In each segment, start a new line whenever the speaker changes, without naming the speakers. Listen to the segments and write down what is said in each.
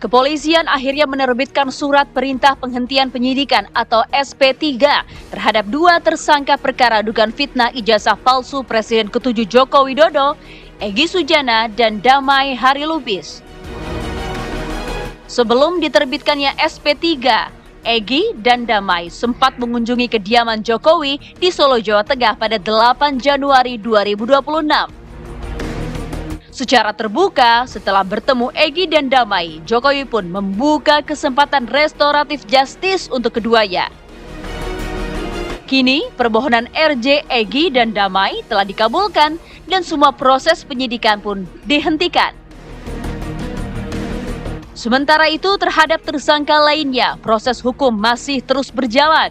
Kepolisian akhirnya menerbitkan surat perintah penghentian penyidikan atau SP3 terhadap 2 tersangka perkara dugaan fitnah ijazah palsu Presiden ke-7 Joko Widodo, Egy Sujana dan Damai Harilubis. Sebelum diterbitkannya SP3, Egy dan Damai sempat mengunjungi kediaman Jokowi di Solo, Jawa Tengah pada 8 Januari 2026. Secara terbuka, setelah bertemu Egy dan Damai, Jokowi pun membuka kesempatan restoratif justice untuk keduanya. Kini, permohonan RJ, Egy, dan Damai telah dikabulkan dan semua proses penyidikan pun dihentikan. Sementara itu, terhadap tersangka lainnya, proses hukum masih terus berjalan.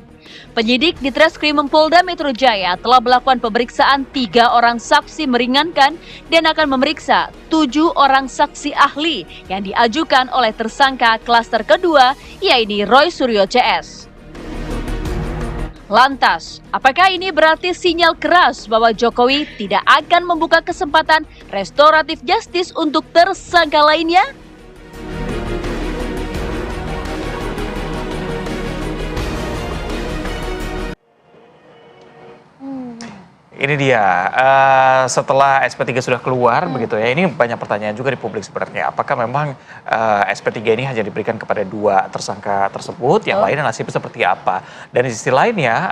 Penyidik di Treskrimum Polda Metro Jaya telah melakukan pemeriksaan 3 orang saksi meringankan dan akan memeriksa 7 orang saksi ahli yang diajukan oleh tersangka klaster kedua, yaitu Roy Suryo CS. Lantas, apakah ini berarti sinyal keras bahwa Jokowi tidak akan membuka kesempatan restoratif justice untuk tersangka lainnya?
Ini dia, setelah SP3 sudah keluar begitu ya, ini banyak pertanyaan juga di publik sebenarnya. Apakah memang SP3 ini hanya diberikan kepada 2 tersangka tersebut, yang lainnya nasibnya seperti apa? Dan di sisi lainnya,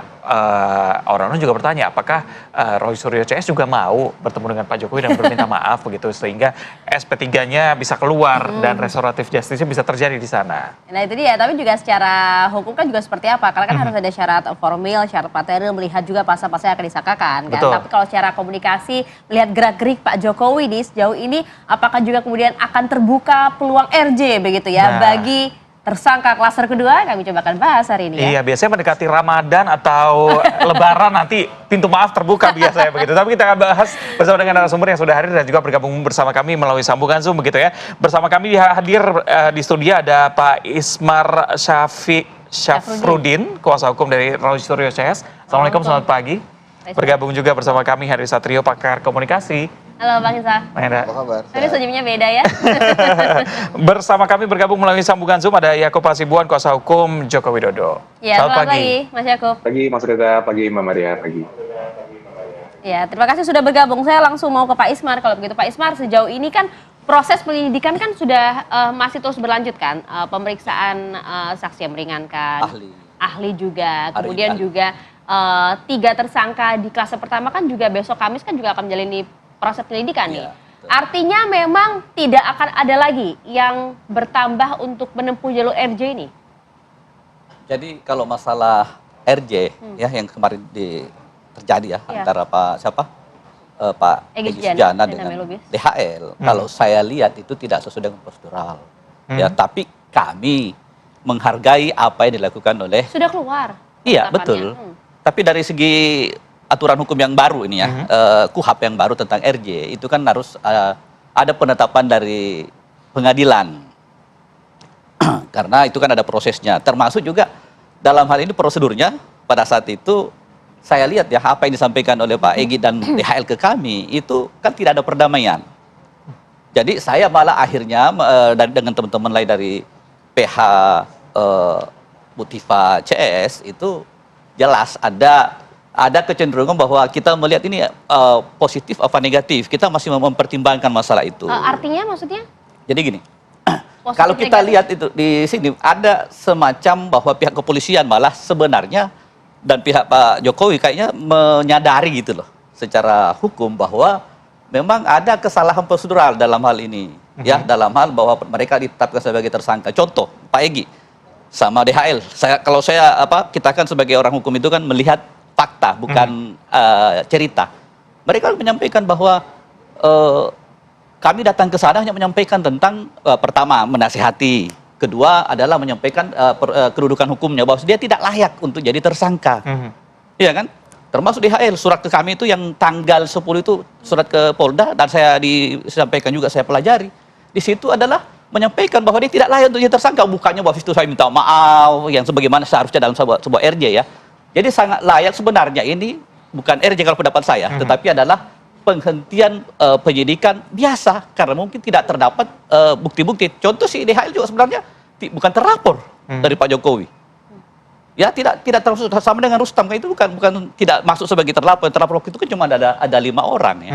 orang-orang juga bertanya, apakah Roy Suryo CS juga mau bertemu dengan Pak Jokowi dan berminta maaf begitu, sehingga SP3-nya bisa keluar dan restoratif justice-nya bisa terjadi di sana.
Nah itu dia, tapi juga secara hukum kan juga seperti apa? Karena kan harus ada syarat formil, syarat material, melihat juga pasal-pasal yang akan disangkakan.
Betul.
Tapi kalau secara komunikasi, melihat gerak-gerik Pak Jokowi nih sejauh ini, apakah juga kemudian akan terbuka peluang RJ begitu ya bagi tersangka klaster kedua? Kami coba akan bahas hari ini ya.
Iya, biasanya mendekati Ramadan atau Lebaran nanti pintu maaf terbuka biasanya begitu. Tapi kita akan bahas bersama dengan narasumber yang sudah hadir dan juga bergabung bersama kami melalui sambungan Zoom begitu ya. Bersama kami hadir di studio ada Pak Ismar Syafruddin, kuasa hukum dari Roy Suryo CS. Assalamualaikum, selamat pagi. Bergabung juga bersama kami Heri Satrio, pakar komunikasi.
Halo Bang Isa.
Apa
kabar?
Ini senyumnya beda ya.
Bersama kami bergabung melalui sambungan Zoom ada Yaakob Hasibuan, kuasa hukum Joko Widodo.
Ya, selamat pagi Mas Yaakob.
Pagi Mas Reza, pagi Mbak Maria, pagi.
Ya, terima kasih sudah bergabung. Saya langsung mau ke Pak Ismar. Kalau begitu Pak Ismar, sejauh ini kan proses penyelidikan kan sudah masih terus berlanjut kan? Pemeriksaan saksi yang meringankan. Ahli juga. Kemudian juga 3 tersangka di klaster pertama kan juga besok Kamis kan juga akan menjalani proses penyelidikan nih. Artinya memang tidak akan ada lagi yang bertambah untuk menempuh jalur RJ ini.
Jadi kalau masalah RJ ya yang kemarin terjadi ya antara Pak Egy Sujana dengan DHL. Kalau saya lihat itu tidak sesuai dengan prosedural. Ya, tapi kami menghargai apa yang dilakukan oleh.
Sudah keluar.
Iya, betul. Tapi dari segi aturan hukum yang baru ini ya, KUHP yang baru tentang RJ, itu kan harus ada penetapan dari pengadilan. Karena itu kan ada prosesnya. Termasuk juga dalam hal ini prosedurnya, pada saat itu saya lihat ya, apa yang disampaikan oleh Pak Egy dan DHL ke kami, itu kan tidak ada perdamaian. Jadi saya malah akhirnya dengan teman-teman lain dari PH Butiva CS itu, jelas ada kecenderungan bahwa kita melihat ini positif apa negatif. Kita masih mempertimbangkan masalah itu.
Artinya maksudnya?
Jadi gini, kalau kita lihat itu di sini ada semacam bahwa pihak kepolisian malah sebenarnya dan pihak Pak Jokowi kayaknya menyadari gitu loh secara hukum bahwa memang ada kesalahan prosedural dalam hal ini. Ya, dalam hal bahwa mereka ditetapkan sebagai tersangka. Contoh, Pak Egy sama DHL. Kita kan sebagai orang hukum itu kan melihat fakta, bukan cerita. Mereka menyampaikan bahwa kami datang ke sana hanya menyampaikan tentang pertama menasihati, kedua adalah menyampaikan kedudukan hukumnya bahwa dia tidak layak untuk jadi tersangka. Iya kan? Termasuk DHL, surat ke kami itu yang tanggal 10 itu surat ke Polda dan saya disampaikan juga saya pelajari. Di situ adalah menyampaikan bahwa dia tidak layak untuk jadi tersangka, bukannya bahwa itu saya minta maaf yang sebagaimana seharusnya dalam sebuah RJ ya. Jadi sangat layak sebenarnya ini bukan RJ kalau pendapat saya, tetapi adalah penghentian penyidikan biasa karena mungkin tidak terdapat bukti-bukti. Contoh si DHL juga sebenarnya bukan terlapor dari Pak Jokowi. Ya tidak termasuk sama dengan Rustam, kan itu bukan tidak masuk sebagai terlapor. Yang terlapor itu kan cuma ada 5 orang ya.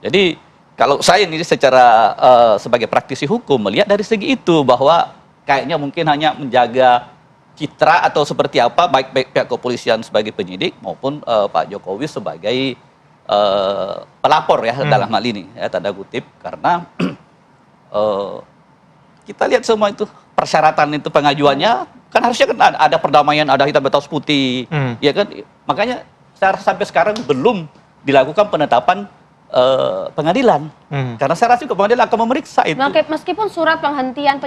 Jadi kalau saya ini secara sebagai praktisi hukum melihat dari segi itu bahwa kayaknya mungkin hanya menjaga citra atau seperti apa baik pihak kepolisian sebagai penyidik maupun Pak Jokowi sebagai pelapor ya dalam hal ini ya tanda kutip karena kita lihat semua itu persyaratan itu pengajuannya kan harusnya kan ada perdamaian, ada hitam atas putih, ya kan? Makanya sampai sekarang belum dilakukan penetapan pengadilan, karena saya rasa pengadilan akan memeriksa itu.
Meskipun surat penghentian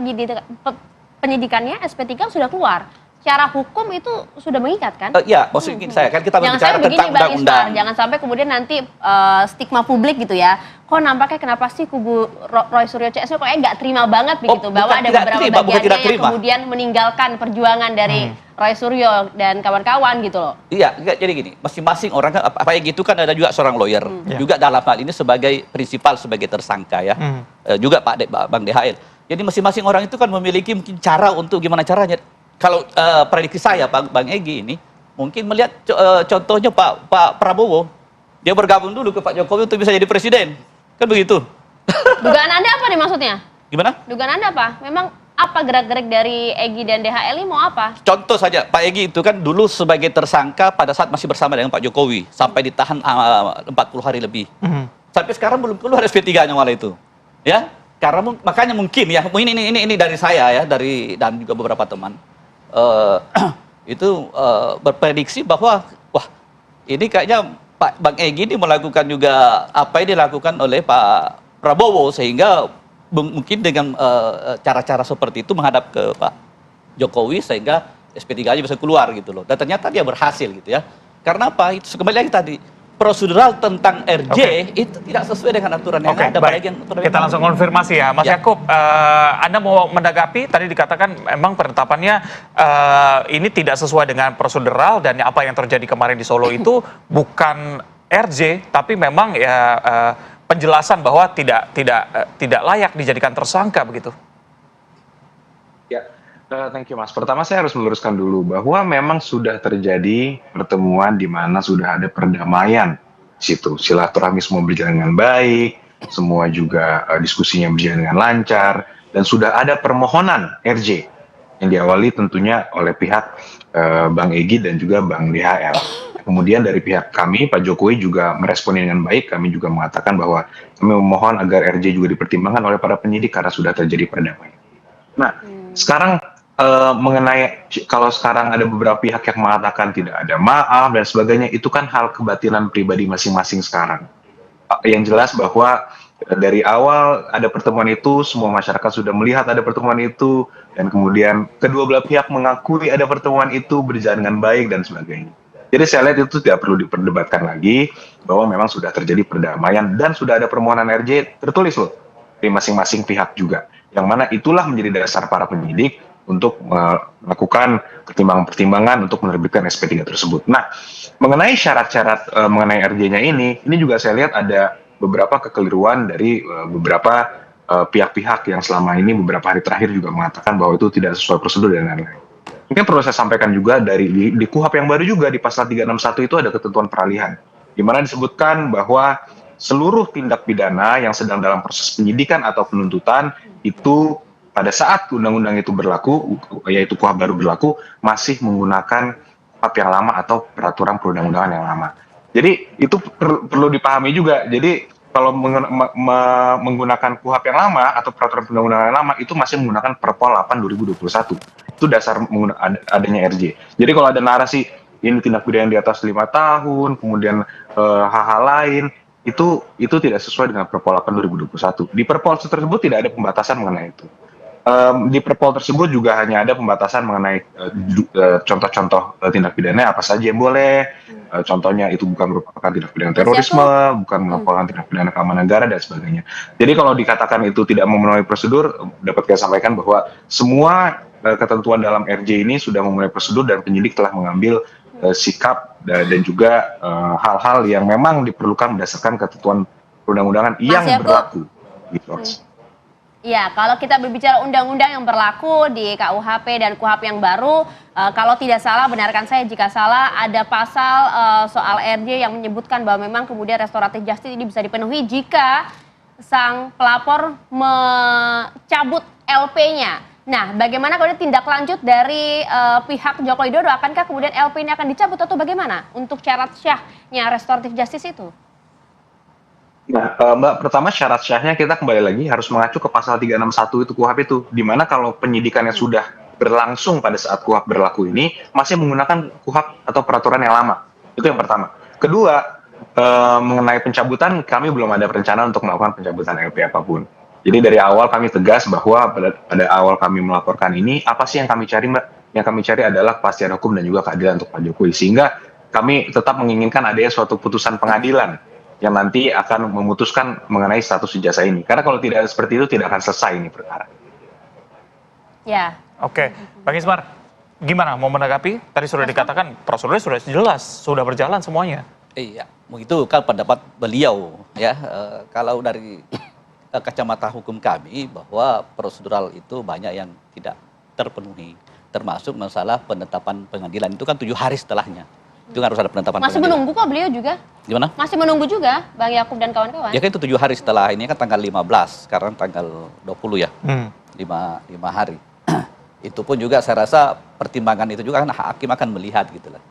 penyidikannya SP3 sudah keluar, secara hukum itu sudah mengikat kan?
Ya, maksudnya saya kan kita berbicara tentang undang-undang.
Jangan sampai kemudian nanti stigma publik gitu ya. Kok nampaknya kenapa sih kubu Roy Suryo CS kok nggak terima banget begitu bahwa ada beberapa bagiannya yang kemudian meninggalkan perjuangan dari Roy Suryo dan kawan-kawan gitu loh.
Iya, jadi gini, masing-masing orang kan apa yang gitu kan ada juga seorang lawyer, juga dalam hal ini sebagai prinsipal sebagai tersangka ya, juga Bang DHL. Jadi masing-masing orang itu kan memiliki mungkin cara untuk gimana caranya. Kalau prediksi saya Bang Egy ini mungkin melihat contohnya Pak Prabowo, dia bergabung dulu ke Pak Jokowi untuk bisa jadi presiden, kan begitu.
Dugaan Anda apa nih maksudnya?
Gimana?
Dugaan Anda apa? Memang apa gerak-gerik dari Egy dan DHL ini mau apa?
Contoh saja, Pak Egy itu kan dulu sebagai tersangka pada saat masih bersama dengan Pak Jokowi, sampai ditahan 40 hari lebih. Sampai sekarang belum keluar SP3-nya malah itu. Ya, karena makanya mungkin ya, ini dari saya ya, dan juga beberapa teman. Itu berprediksi bahwa wah ini kayaknya Bang Egy ini melakukan juga apa yang dilakukan oleh Pak Prabowo sehingga mungkin dengan cara-cara seperti itu menghadap ke Pak Jokowi sehingga SP3-nya bisa keluar gitu loh. Dan ternyata dia berhasil gitu ya. Karena apa? Itu kembali lagi tadi prosedural tentang RJ itu tidak sesuai dengan aturan yang ada.
Baik. Kita langsung konfirmasi ya, Mas Yakub. Anda mau menanggapi tadi dikatakan memang penetapannya ini tidak sesuai dengan prosedural dan apa yang terjadi kemarin di Solo itu bukan RJ, tapi memang ya penjelasan bahwa tidak layak dijadikan tersangka begitu.
Ya, thank you Mas. Pertama saya harus meluruskan dulu bahwa memang sudah terjadi pertemuan di mana sudah ada perdamaian di situ. Silaturahmi semua berjalan dengan baik, semua juga diskusinya berjalan dengan lancar, dan sudah ada permohonan RJ yang diawali tentunya oleh pihak Bang Egy dan juga Bang DHL. Kemudian dari pihak kami, Pak Jokowi juga meresponi dengan baik. Kami juga mengatakan bahwa kami memohon agar RJ juga dipertimbangkan oleh para penyidik karena sudah terjadi perdamaian. Nah, sekarang mengenai kalau sekarang ada beberapa pihak yang mengatakan tidak ada maaf dan sebagainya, itu kan hal kebatinan pribadi masing-masing sekarang. Yang jelas bahwa dari awal ada pertemuan itu, semua masyarakat sudah melihat ada pertemuan itu, dan kemudian kedua belah pihak mengakui ada pertemuan itu berjalan dengan baik dan sebagainya. Jadi saya lihat itu tidak perlu diperdebatkan lagi, bahwa memang sudah terjadi perdamaian dan sudah ada permohonan RJ tertulis loh dari masing-masing pihak juga. Yang mana itulah menjadi dasar para penyidik untuk melakukan pertimbangan-pertimbangan untuk menerbitkan SP3 tersebut. Nah, mengenai syarat-syarat mengenai RJ-nya ini juga saya lihat ada beberapa kekeliruan dari beberapa pihak-pihak yang selama ini beberapa hari terakhir juga mengatakan bahwa itu tidak sesuai prosedur dan lain-lain. Mungkin perlu saya sampaikan juga di KUHP yang baru juga di pasal 361 itu ada ketentuan peralihan, di mana disebutkan bahwa seluruh tindak pidana yang sedang dalam proses penyidikan atau penuntutan itu pada saat undang-undang itu berlaku, yaitu KUHP baru berlaku, masih menggunakan KUHP yang lama atau peraturan perundang-undangan yang lama. Jadi itu perlu dipahami juga. Jadi kalau menggunakan KUHP yang lama atau peraturan perundang-undangan yang lama itu masih menggunakan Perpol 8 2021. Itu dasar adanya RJ. Jadi kalau ada narasi ini tindak pidana yang di atas 5 tahun, kemudian hal-hal lain, itu tidak sesuai dengan Perpol 8 2021. Di Perpol tersebut tidak ada pembatasan mengenai itu. Di Perpol tersebut juga hanya ada pembatasan mengenai contoh-contoh tindak pidana apa saja yang boleh. Contohnya itu bukan merupakan tindak pidana terorisme, bukan merupakan tindak pidana keamanan negara dan sebagainya. Jadi kalau dikatakan itu tidak memenuhi prosedur, dapat saya sampaikan bahwa semua ketentuan dalam RJ ini sudah memenuhi prosedur dan penyidik telah mengambil sikap dan juga hal-hal yang memang diperlukan berdasarkan ketentuan perundang-undangan yang berlaku. Gitu.
Ya, kalau kita berbicara undang-undang yang berlaku di KUHP dan KUHP yang baru, kalau tidak salah, benarkan saya jika salah, ada pasal soal RJ yang menyebutkan bahwa memang kemudian restoratif justice ini bisa dipenuhi jika sang pelapor mencabut LP-nya. Nah, bagaimana kemudian tindak lanjut dari pihak Joko Widodo? Akankah kemudian LP ini akan dicabut atau bagaimana untuk syarat syahnya restoratif justice itu?
Nah, Mbak, pertama syarat syahnya kita kembali lagi harus mengacu ke pasal 361 itu KUHP itu, di mana kalau penyidikannya sudah berlangsung pada saat KUHP berlaku ini, masih menggunakan KUHP atau peraturan yang lama. Itu yang pertama. Kedua, mengenai pencabutan, kami belum ada rencana untuk melakukan pencabutan LP apapun. Jadi dari awal kami tegas bahwa pada awal kami melaporkan ini, apa sih yang kami cari, Mbak? Yang kami cari adalah kepastian hukum dan juga keadilan untuk Pak Jokowi. Sehingga kami tetap menginginkan adanya suatu putusan pengadilan yang nanti akan memutuskan mengenai status ijazah ini. Karena kalau tidak ada seperti itu, tidak akan selesai ini perkara.
Ya.
Oke, Bang Ismar, gimana mau menanggapi? Tadi sudah dikatakan prosedurnya sudah jelas, sudah berjalan semuanya.
Iya, itu kan pendapat beliau ya. Kalau dari kacamata hukum kami bahwa prosedural itu banyak yang tidak terpenuhi, termasuk masalah penetapan pengadilan itu kan 7 hari setelahnya. Itu harus ada penetapan
Masih
pengadilan.
menunggu kok beliau juga.
Gimana?
Masih menunggu juga Bang Yakub dan kawan-kawan.
Ya kan itu 7 hari setelah ini kan tanggal 15, sekarang tanggal 20 ya. 5 hari. Itu pun juga saya rasa pertimbangan itu juga kan hakim akan melihat gitu lah.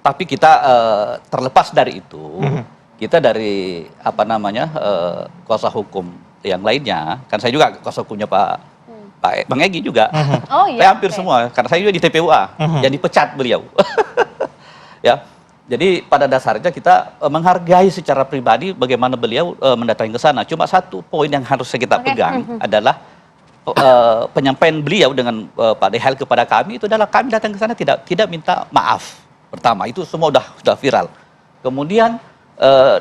Tapi kita terlepas dari itu, kita dari kuasa hukum yang lainnya, kan saya juga kuasa hukumnya Bang Egy juga.
Oh iya.
Saya hampir semua, karena saya juga di TPUA, yang dipecat beliau. Ya, jadi pada dasarnya kita menghargai secara pribadi bagaimana beliau mendatangi ke sana. Cuma satu poin yang harus kita pegang adalah penyampaian beliau dengan Pak Dehel kepada kami itu adalah kami datang ke sana tidak minta maaf. Pertama itu semua sudah viral. Kemudian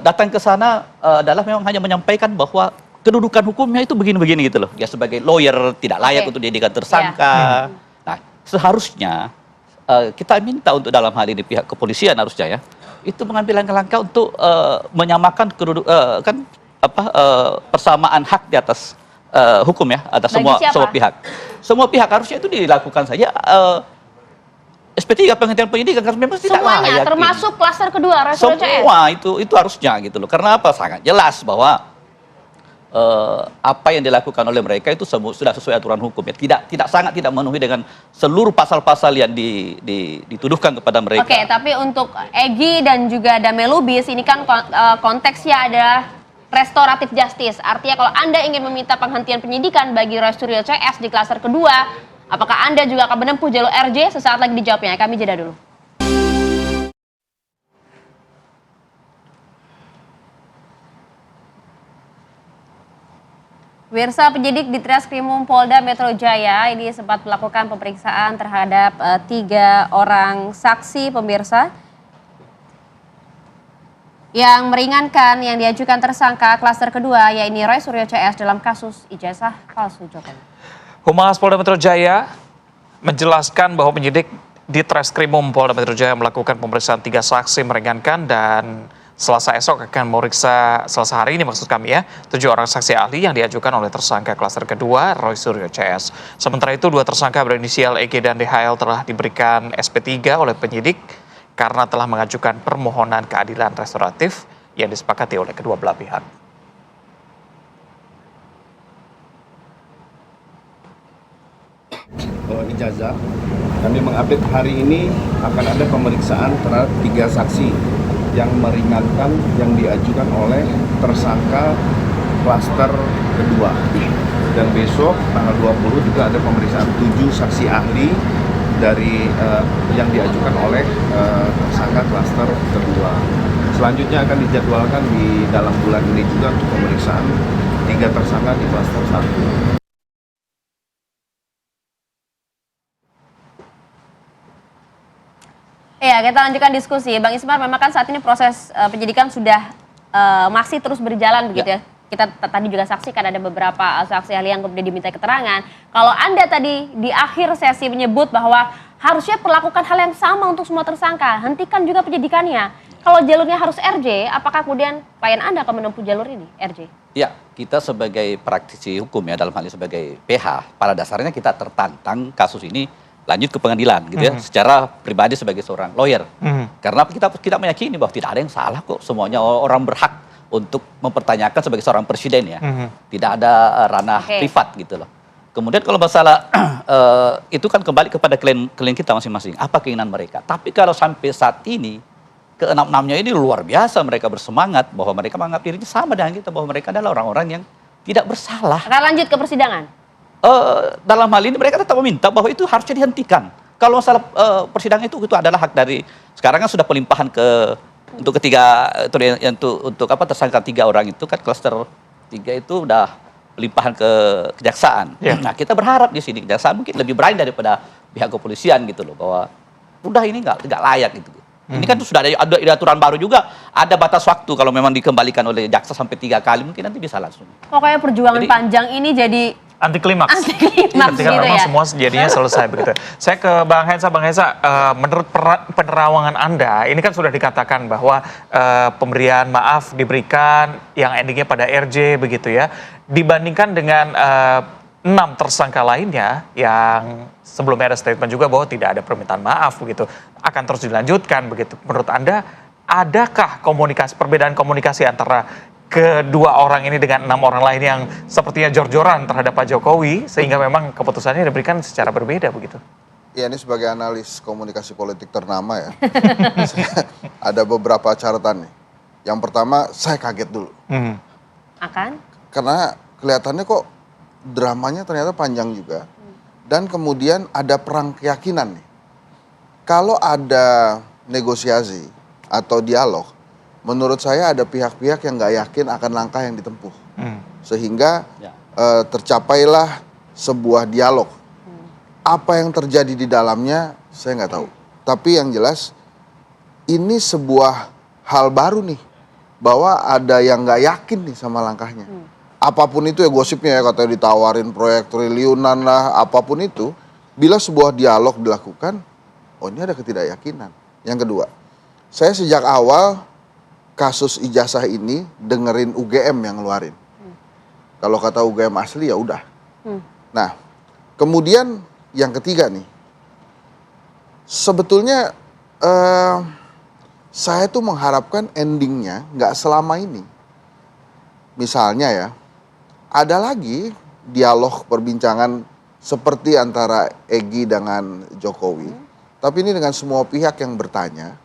datang ke sana adalah memang hanya menyampaikan bahwa kedudukan hukumnya itu begini-begini gitu loh. Ya sebagai lawyer tidak layak untuk dijadikan tersangka. Nah, seharusnya kita minta untuk dalam hal ini pihak kepolisian harusnya ya itu mengambil langkah-langkah untuk menyamakan persamaan hak di atas hukum ya atas semua pihak. Semua pihak harusnya itu dilakukan saja SP3 penghentian penyidikan karena memang tidak layak.
Semuanya termasuk klaster kedua restoratif CS.
Semua itu harusnya gitu loh. Karena apa? Sangat jelas bahwa apa yang dilakukan oleh mereka itu sudah sesuai aturan hukum ya. Tidak memenuhi dengan seluruh pasal-pasal yang dituduhkan kepada mereka.
Oke, tapi untuk Egy dan juga Damelubis ini kan konteksnya adalah restoratif justice. Artinya kalau Anda ingin meminta penghentian penyidikan bagi restoratif CS di klaster kedua, apakah Anda juga akan menempuh jalur RJ? Sesaat lagi dijawabnya. Kami jeda dulu. Wirsa penyidik di Treskrimum Polda Metro Jaya ini sempat melakukan pemeriksaan terhadap 3 orang saksi pemirsa yang meringankan yang diajukan tersangka klaster kedua yaitu Roy Suryo CS dalam kasus ijazah palsu Jokowi.
Humas Polda Metro Jaya menjelaskan bahwa penyidik di Treskrimum Polda Metro Jaya melakukan pemeriksaan 3 saksi meringankan dan Selasa esok akan memeriksa, Selasa hari ini maksud kami ya, 7 orang saksi ahli yang diajukan oleh tersangka klaster kedua, Roy Suryo CS. Sementara itu 2 tersangka berinisial EG dan DHL telah diberikan SP3 oleh penyidik karena telah mengajukan permohonan keadilan restoratif yang disepakati oleh kedua belah pihak.
Ijazah, kami mengupdate hari ini akan ada pemeriksaan terhadap 3 saksi yang meringankan yang diajukan oleh tersangka klaster kedua. Dan besok tanggal 20 juga ada pemeriksaan 7 saksi ahli dari yang diajukan oleh tersangka klaster kedua. Selanjutnya akan dijadwalkan di dalam bulan ini juga untuk pemeriksaan 3 tersangka di klaster 1.
Ya, kita lanjutkan diskusi. Bang Ismar, memang kan saat ini proses penyidikan sudah masih terus berjalan begitu ya. Kita tadi juga saksikan ada beberapa saksi ahli yang kemudian diminta keterangan. Kalau Anda tadi di akhir sesi menyebut bahwa harusnya perlakukan hal yang sama untuk semua tersangka. Hentikan juga penyidikannya. Kalau jalurnya harus RJ, apakah kemudian klien Anda akan menempuh jalur ini, RJ?
Ya, kita sebagai praktisi hukum ya, dalam hal ini sebagai PH, pada dasarnya kita tertantang kasus ini lanjut ke pengadilan gitu ya, secara pribadi sebagai seorang lawyer. Karena kita meyakini bahwa tidak ada yang salah kok, semuanya orang berhak untuk mempertanyakan sebagai seorang presiden ya. Tidak ada ranah privat gitu loh. Kemudian kalau masalah itu kan kembali kepada klien kita masing-masing, apa keinginan mereka. Tapi kalau sampai saat ini, keenam-enamnya ini luar biasa, mereka bersemangat bahwa mereka menganggap dirinya sama dengan kita, bahwa mereka adalah orang-orang yang tidak bersalah.
Akan lanjut ke persidangan?
Dalam hal ini mereka tetap meminta bahwa itu harusnya dihentikan. Kalau masalah persidangan itu adalah hak dari, sekarang kan sudah pelimpahan untuk ketiga, untuk apa, tersangka 3 orang itu kan klaster 3 itu udah pelimpahan ke kejaksaan. Nah, kita berharap di sini kejaksaan mungkin lebih berani daripada pihak kepolisian gitu loh, bahwa udah ini nggak layak gitu. Ini kan sudah ada aturan baru juga, ada batas waktu kalau memang dikembalikan oleh jaksa sampai 3 kali mungkin nanti bisa langsung.
Pokoknya perjuangan panjang ini jadi
anti klimaks.
Anti-klimaks
Ketika
gitu
memang
ya.
semua jadinya selesai begitu. Saya ke Bang Hensa, menurut penerawangan Anda, ini kan sudah dikatakan bahwa pemberian maaf diberikan yang endingnya pada RJ begitu ya, dibandingkan dengan 6 tersangka lainnya yang sebelumnya ada statement juga bahwa tidak ada permintaan maaf begitu, akan terus dilanjutkan begitu. Menurut Anda, adakah perbedaan komunikasi antara kedua orang ini dengan 6 orang lain yang sepertinya jor-joran terhadap Pak Jokowi sehingga memang keputusannya diberikan secara berbeda begitu?
Ya, ini sebagai analis komunikasi politik ternama ya, ada beberapa catatan nih. Yang pertama, saya kaget dulu.
Akan?
Karena kelihatannya kok dramanya ternyata panjang juga. Dan kemudian ada perang keyakinan nih. Kalau ada negosiasi atau dialog, menurut saya ada pihak-pihak yang nggak yakin akan langkah yang ditempuh. Sehingga tercapailah sebuah dialog. Apa yang terjadi di dalamnya, saya nggak tahu. Tapi yang jelas, ini sebuah hal baru nih. Bahwa ada yang nggak yakin nih sama langkahnya. Apapun itu ya gosipnya ya, katanya ditawarin proyek triliunan lah, apapun itu. Bila sebuah dialog dilakukan, oh ini ada ketidakyakinan. Yang kedua, saya sejak awal kasus ijazah ini dengerin UGM yang ngeluarin. Kalau kata UGM asli ya udah. Nah, kemudian yang ketiga nih, sebetulnya saya tuh mengharapkan endingnya nggak selama ini. Misalnya ya, ada lagi dialog perbincangan seperti antara Egy dengan Jokowi, tapi ini dengan semua pihak yang bertanya.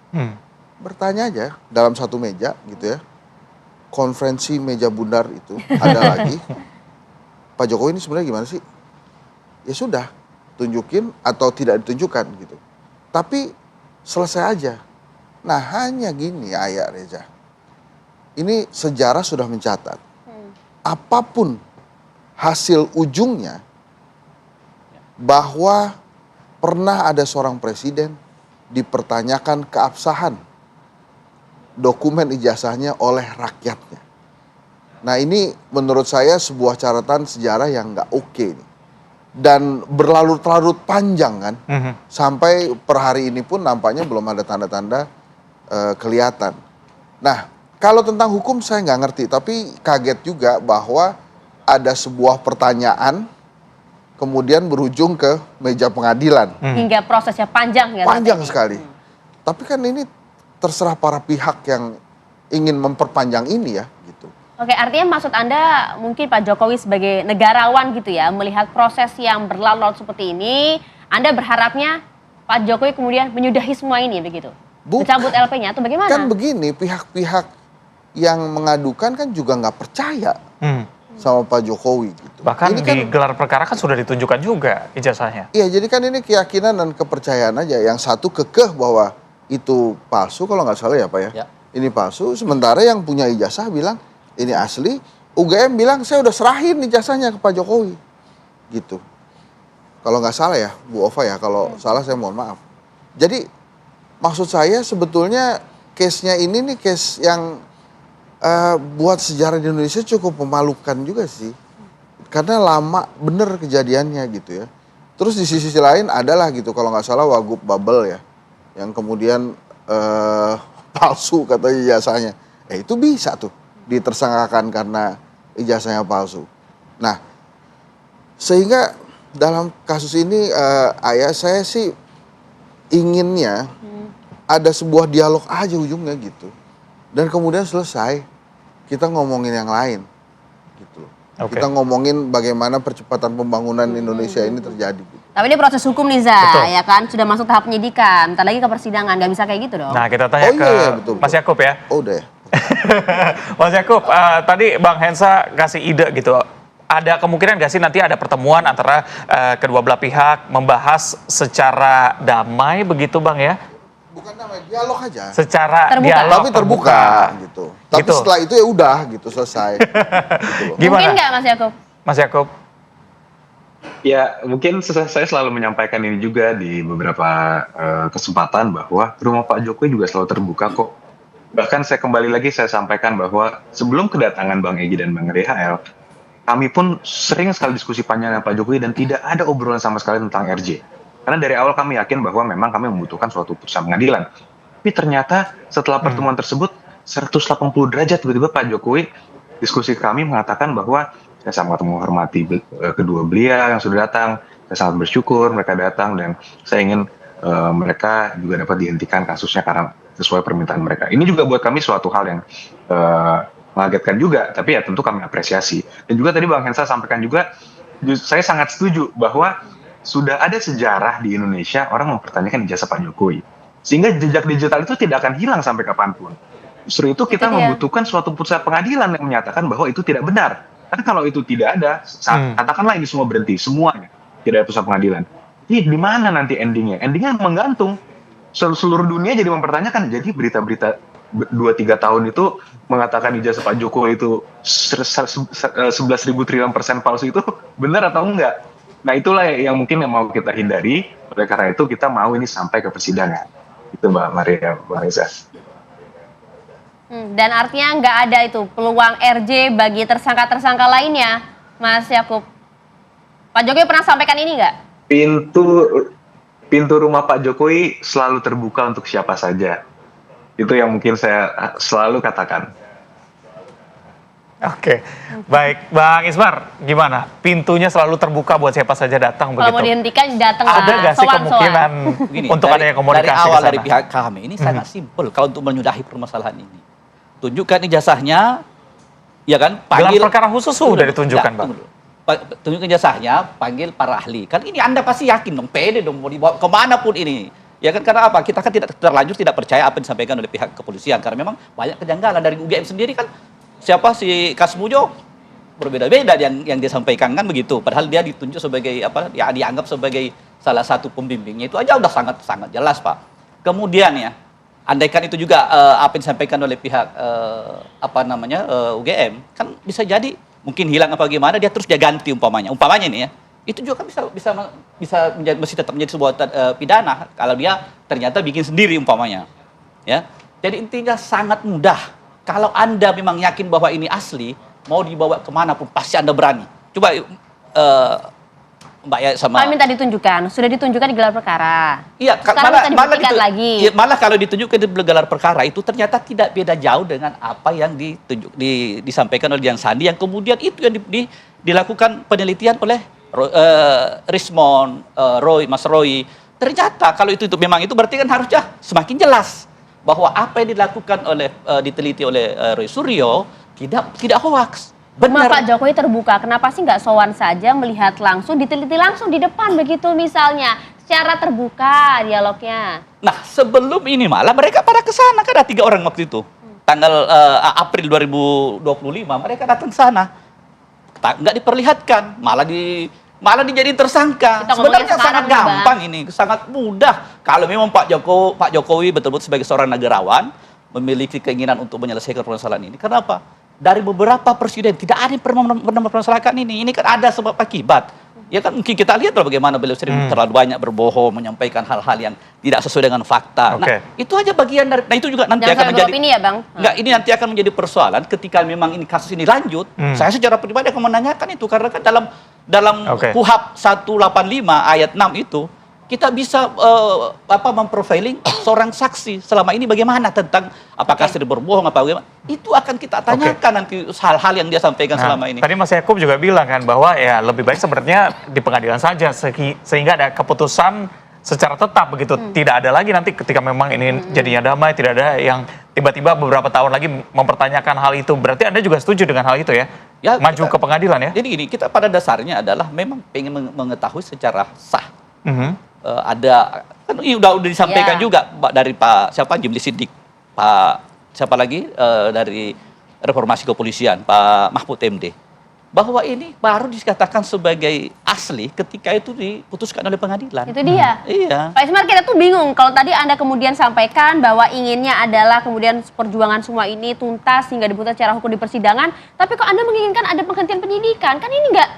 Bertanya aja dalam satu meja gitu ya. Konferensi meja bundar itu ada lagi. Pak Jokowi ini sebenarnya gimana sih? Ya sudah, tunjukin atau tidak ditunjukkan gitu. Tapi selesai aja. Nah, hanya gini Ayah Reza. Ini sejarah sudah mencatat. Apapun hasil ujungnya, bahwa pernah ada seorang presiden dipertanyakan keabsahan dokumen ijazahnya oleh rakyatnya. Nah, ini menurut saya sebuah catatan sejarah yang nggak oke nih. Dan berlarut-larut panjang kan, sampai per hari ini pun nampaknya belum ada tanda-tanda kelihatan. Nah, kalau tentang hukum saya nggak ngerti, tapi kaget juga bahwa ada sebuah pertanyaan kemudian berujung ke meja pengadilan.
Hingga prosesnya panjang ya?
Panjang sekali. Tapi kan ini terserah para pihak yang ingin memperpanjang ini ya gitu.
Oke, artinya maksud Anda mungkin Pak Jokowi sebagai negarawan gitu ya, melihat proses yang berlarut-larut seperti ini, Anda berharapnya Pak Jokowi kemudian menyudahi semua ini begitu? Dicabut LP-nya atau bagaimana?
Kan begini, pihak-pihak yang mengadukan kan juga nggak percaya sama Pak Jokowi gitu.
Bahkan
ini kan,
di gelar perkara kan sudah ditunjukkan juga ijazahnya.
Iya, jadi kan ini keyakinan dan kepercayaan aja. Yang satu kekeh bahwa itu palsu kalau nggak salah ya Pak ya. Ini palsu, sementara yang punya ijazah bilang ini asli. UGM bilang saya udah serahin ijazahnya ke Pak Jokowi. Gitu. Kalau nggak salah ya Bu Ova ya, kalau salah saya mohon maaf. Jadi maksud saya sebetulnya case-nya ini nih case yang buat sejarah di Indonesia cukup memalukan juga sih. Karena lama bener kejadiannya gitu ya. Terus di sisi lain adalah gitu, kalau nggak salah Wagub Bubble ya, yang kemudian palsu kata ijazahnya. Itu bisa tuh ditersangkakan karena ijazahnya palsu. Nah, sehingga dalam kasus ini ayah saya sih inginnya ada sebuah dialog aja ujungnya gitu. Dan kemudian selesai, kita ngomongin yang lain gitu.
Oke.
Kita ngomongin bagaimana percepatan pembangunan Indonesia ini terjadi gitu.
Tapi ini proses hukum nih, Za,
Betul.
ya kan? Sudah masuk tahap penyidikan, ntar lagi ke persidangan, nggak bisa kayak gitu dong.
Nah, kita tanya
Oh, iya,
ke
iya, betul,
Mas
betul.
Yakub ya.
Oh udah ya.
Mas Yakub, tadi Bang Hensa kasih ide gitu. Ada kemungkinan nggak sih nanti ada pertemuan antara kedua belah pihak membahas secara damai begitu Bang ya?
Bukan namanya dialog aja.
Secara
Terbuka.
dialog
Tapi terbuka gitu. Tapi
Gitu.
setelah itu ya udah gitu selesai. Gitu loh.
Gimana?
Mungkin nggak, Mas Yakub?
Mas Yakub?
Ya, mungkin saya selalu menyampaikan ini juga di beberapa kesempatan bahwa rumah Pak Jokowi juga selalu terbuka kok. Bahkan saya kembali lagi saya sampaikan bahwa sebelum kedatangan Bang Egy dan Bang RHL, kami pun sering sekali diskusi panjang dengan Pak Jokowi dan tidak ada obrolan sama sekali tentang RJ. Karena dari awal kami yakin bahwa memang kami membutuhkan suatu putusan pengadilan. Tapi ternyata setelah pertemuan tersebut 180 derajat tiba-tiba Pak Jokowi diskusi kami mengatakan bahwa saya sangat menghormati kedua beliau yang sudah datang. Saya sangat bersyukur mereka datang dan saya ingin mereka juga dapat dihentikan kasusnya karena sesuai permintaan mereka. Ini juga buat kami suatu hal yang mengagetkan juga, tapi ya tentu kami apresiasi. Dan juga tadi Bang Hensa sampaikan juga, saya sangat setuju bahwa sudah ada sejarah di Indonesia orang mempertanyakan ijazah Pak Jokowi. Sehingga jejak digital itu tidak akan hilang sampai kapanpun. Justru itu kita
Itu dia.
membutuhkan suatu putusan pengadilan yang menyatakan bahwa itu tidak benar. Karena kalau itu tidak ada, katakanlah ini semua berhenti, semuanya. Tidak ada putusan pengadilan. Jadi di mana nanti endingnya? Endingnya menggantung. Seluruh dunia jadi mempertanyakan. Jadi berita-berita 2-3 tahun itu mengatakan ijazah Pak Jokowi itu 11.000 triliun % palsu itu benar atau enggak? Nah itulah yang mungkin yang mau kita hindari. Oleh karena itu kita mau ini sampai ke persidangan. Itu Mbak Maria, Mbak Reza.
Dan artinya nggak ada itu peluang RJ bagi tersangka-tersangka lainnya, Mas Yakub. Pak Jokowi pernah sampaikan ini nggak?
Pintu rumah Pak Jokowi selalu terbuka untuk siapa saja. Itu yang mungkin saya selalu katakan.
Oke, baik. Bang Ismar, gimana? Pintunya selalu terbuka buat siapa saja datang
Kalau mau
begitu?
dihentikan datang
Ada nggak sih
sowan-sowan.
kemungkinan
Begini,
untuk adanya komunikasi
dari awal
ke sana?
dari pihak kami ini sangat simpel kalau untuk menyudahi permasalahan ini. Tunjukkan ijazahnya, ya kan?
Gelar perkara khusus sudah ditunjukkan, Bang.
tunggu dulu. Tunjukkan ijazahnya, panggil para ahli. Kan ini Anda pasti yakin dong, pede dong mau dibawa kemana pun ini. Ya kan karena apa? Kita kan tidak terlanjur tidak percaya apa yang disampaikan oleh pihak kepolisian karena memang banyak kejanggalan dari UGM sendiri kan. Siapa si Kasmujo berbeda-beda yang dia sampaikan kan begitu. Padahal dia ditunjuk sebagai apa? Ya dianggap sebagai salah satu pembimbingnya itu aja udah sangat jelas, Pak. Kemudian ya, andaikan itu juga apa yang disampaikan oleh pihak UGM kan bisa jadi mungkin hilang apa gimana dia terus dia ganti umpamanya ini ya itu juga kan bisa menjadi, masih tetap menjadi sebuah pidana kalau dia ternyata bikin sendiri umpamanya ya. Jadi intinya sangat mudah kalau Anda memang yakin bahwa ini asli mau dibawa kemana pun pasti Anda berani. Coba Mbak ya sama
Kami minta ditunjukkan, sudah ditunjukkan di gelar perkara.
Iya,
Sekarang minta dibuktikan lagi.
Iya, malah kalau ditunjukkan di gelar perkara itu ternyata tidak beda jauh dengan apa yang disampaikan oleh Dian Sandi yang kemudian itu yang dilakukan penelitian oleh Rismond, Mas Roy. Ternyata kalau itu memang itu berarti kan harusnya semakin jelas bahwa apa yang dilakukan oleh diteliti oleh Roy Suryo tidak hoaks.
Rumah
Benar.
Pak Jokowi terbuka, kenapa sih nggak sowan saja melihat langsung, diteliti langsung di depan begitu misalnya, secara terbuka dialognya.
Nah, sebelum ini malah mereka pada ke sana kan ada 3 orang waktu itu. Tanggal April 2025 mereka datang ke sana. Nggak diperlihatkan, malah dijadiin tersangka.
Kita ngomongin
Sebenarnya
sekarang
sangat
nih, Bang.
gampang ini, sangat mudah. Kalau memang Pak Jokowi betul-betul sebagai seorang negarawan memiliki keinginan untuk menyelesaikan permasalahan ini. Kenapa? Dari beberapa presiden tidak ada yang pernah mempermasalahkan ini. Ini kan ada sebab akibat. Ya kan mungkin kita lihat bagaimana beliau sering terlalu banyak berbohong, menyampaikan hal-hal yang tidak sesuai dengan fakta.
Oke.
Nah, itu aja bagian dari. Nah, itu juga nanti
Jangan
akan
sampai
menjadi
beropini ya, Bang.
Enggak, ini nanti akan menjadi persoalan ketika memang ini kasus ini lanjut. Saya secara pribadi akan menanyakan itu karena kan Dalam
Oke.
KUHP 185 ayat 6 itu kita bisa memprofiling seorang saksi selama ini bagaimana tentang apakah sering berbohong apa bagaimana. Itu akan kita tanyakan nanti hal-hal yang dia sampaikan selama ini.
Tadi Mas Yakub juga bilang kan bahwa ya lebih baik sebenarnya di pengadilan saja sehingga ada keputusan secara tetap begitu. Tidak ada lagi nanti ketika memang ini jadinya damai, tidak ada yang tiba-tiba beberapa tahun lagi mempertanyakan hal itu. Berarti Anda juga setuju dengan hal itu ya?
Ya,
Maju ke pengadilan ya?
Jadi gini, kita pada dasarnya adalah memang pengen mengetahui secara sah.
Mhm.
Ada kan ini udah disampaikan
Ya.
juga dari Pak Jimli Siddiq, Pak siapa lagi dari Reformasi Kepolisian, Pak Mahfud MD, bahwa ini baru dikatakan sebagai asli ketika itu diputuskan oleh pengadilan.
Itu dia.
Iya.
Pak Ismar, kita tuh bingung kalau tadi Anda kemudian sampaikan bahwa inginnya adalah kemudian perjuangan semua ini tuntas hingga diputus secara hukum di persidangan, tapi kok Anda menginginkan ada penghentian penyidikan? Kan ini enggak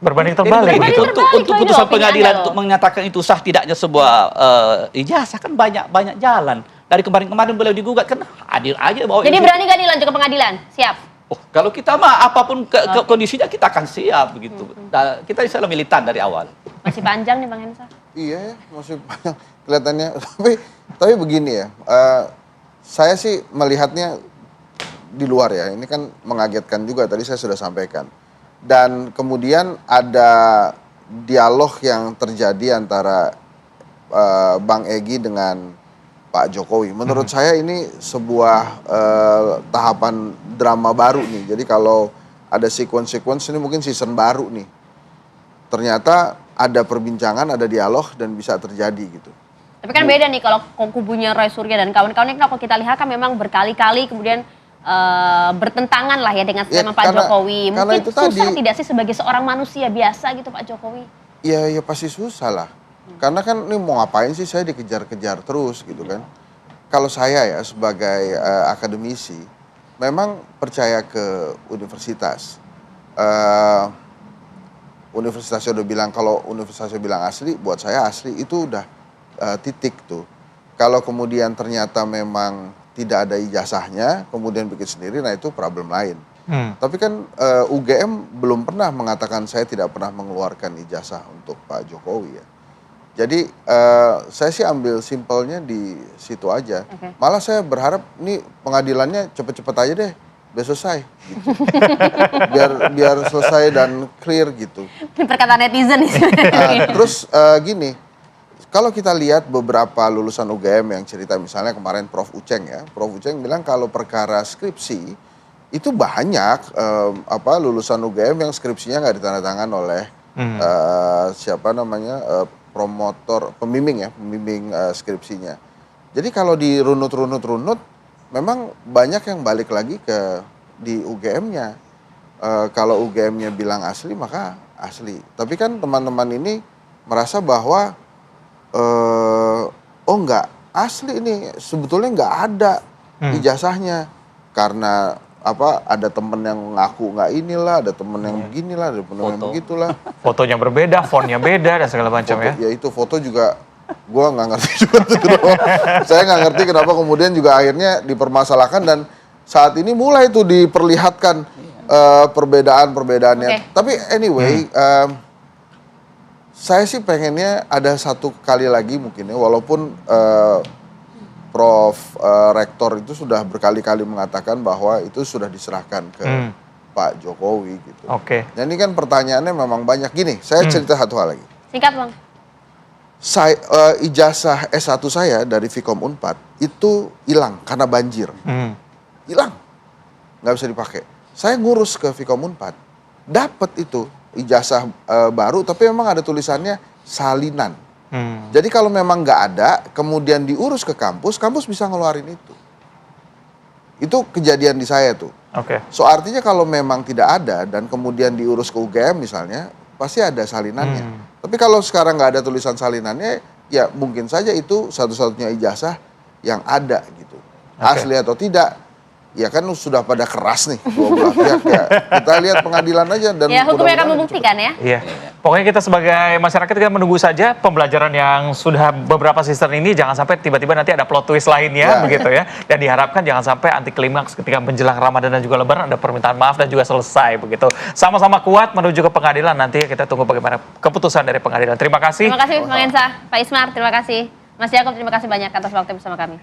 Berbanding
Jadi
terbalik
begitu,
gitu.
terbalik.
untuk
Ini
putusan
opini
pengadilan
Anda
untuk
loh.
menyatakan itu sah tidaknya sebuah ijazah kan banyak jalan. Dari kemarin-kemarin beliau digugat kan hadir aja bahwa
Jadi
ini-
berani gak nih lanjut ke pengadilan? Siap.
Oh, kalau kita mah apapun kondisinya kita akan siap begitu. Nah, kita insya Allah militan dari awal.
Masih panjang nih Bang Hensa.
Iya ya, masih banyak kelihatannya. Tapi begini ya, saya sih melihatnya di luar ya. Ini kan mengagetkan juga, tadi saya sudah sampaikan. Dan kemudian ada dialog yang terjadi antara Bang Egy dengan Pak Jokowi. Menurut saya ini sebuah tahapan drama baru nih. Jadi kalau ada sequence ini mungkin season baru nih. Ternyata ada perbincangan, ada dialog dan bisa terjadi gitu.
Tapi kan beda nih kalau kubunya Roy Suryo dan kawan-kawannya, kalau kita lihat kan memang berkali-kali kemudian bertentangan lah ya dengan
Ya,
statement Pak Jokowi.
karena
Mungkin
itu
susah
tadi.
tidak sih sebagai seorang manusia biasa gitu Pak Jokowi?
Ya pasti susah lah. Karena kan ini mau ngapain sih saya dikejar-kejar terus gitu kan. Kalau saya ya sebagai akademisi, memang percaya ke universitas. Universitasnya udah bilang, kalau universitasnya bilang asli, buat saya asli, itu udah titik tuh. Kalau kemudian ternyata memang tidak ada ijazahnya, kemudian bikin sendiri, nah itu problem lain. Tapi kan UGM belum pernah mengatakan saya tidak pernah mengeluarkan ijazah untuk Pak Jokowi ya. Jadi saya sih ambil simpelnya di situ aja.
Oke.
Malah saya berharap nih pengadilannya cepet-cepet aja deh, biar selesai. Gitu. biar selesai dan clear gitu.
Ini perkataan netizen nih.
Terus gini, kalau kita lihat beberapa lulusan UGM yang cerita, misalnya kemarin Prof. Uceng ya, Prof. Uceng bilang kalau perkara skripsi itu banyak lulusan UGM yang skripsinya nggak ditandatangan oleh promotor, pembimbing skripsinya. Jadi kalau dirunut, memang banyak yang balik lagi di UGM-nya. Kalau UGM-nya bilang asli, maka asli. Tapi kan teman-teman ini merasa bahwa enggak, asli ini sebetulnya nggak ada ijazahnya. Karena ada temen yang ngaku nggak inilah, ada temen yang beginilah, ada temen yang begitulah.
Fotonya berbeda, fontnya beda dan segala macam ya.
Ya itu foto juga gue nggak ngerti juga tuh kenapa. Saya nggak ngerti kenapa kemudian juga akhirnya dipermasalahkan dan saat ini mulai tuh diperlihatkan perbedaan-perbedaannya.
Oke.
Tapi anyway, saya sih pengennya ada satu kali lagi mungkin ya, walaupun Prof. Rektor itu sudah berkali-kali mengatakan bahwa itu sudah diserahkan ke Pak Jokowi gitu.
Oke.
Dan ini kan pertanyaannya memang banyak. Gini, saya cerita satu hal lagi.
Singkat Bang.
Ijazah S1 saya dari Vkom Unpad itu hilang karena banjir. Hilang. Nggak bisa dipakai. Saya ngurus ke Vkom Unpad. Dapat itu ijazah baru, tapi memang ada tulisannya salinan. Jadi kalau memang nggak ada, kemudian diurus ke kampus, kampus bisa ngeluarin itu. Itu kejadian di saya tuh.
Oke.
So artinya kalau memang tidak ada dan kemudian diurus ke UGM misalnya, pasti ada salinannya. Tapi kalau sekarang nggak ada tulisan salinannya, ya mungkin saja itu satu-satunya ijazah yang ada gitu.
Oke.
Asli atau tidak, ya kan sudah pada keras nih dua belah pihak ya. Kita lihat pengadilan aja dan
Ya, hukum yang akan
mudah-mudahan
membuktikan ya.
Iya. Pokoknya kita sebagai masyarakat kita menunggu saja pembelajaran yang sudah beberapa season ini, jangan sampai tiba-tiba nanti ada plot twist lainnya
Ya.
begitu ya. Dan diharapkan jangan sampai anti klimaks ketika menjelang Ramadan dan juga Lebaran ada permintaan maaf dan juga selesai begitu. Sama-sama kuat menuju ke pengadilan, nanti kita tunggu bagaimana keputusan dari pengadilan. Terima kasih.
Terima kasih Bang Ensa, Pak Ismar, terima kasih. Mas Jakob, terima kasih banyak atas waktu bersama kami.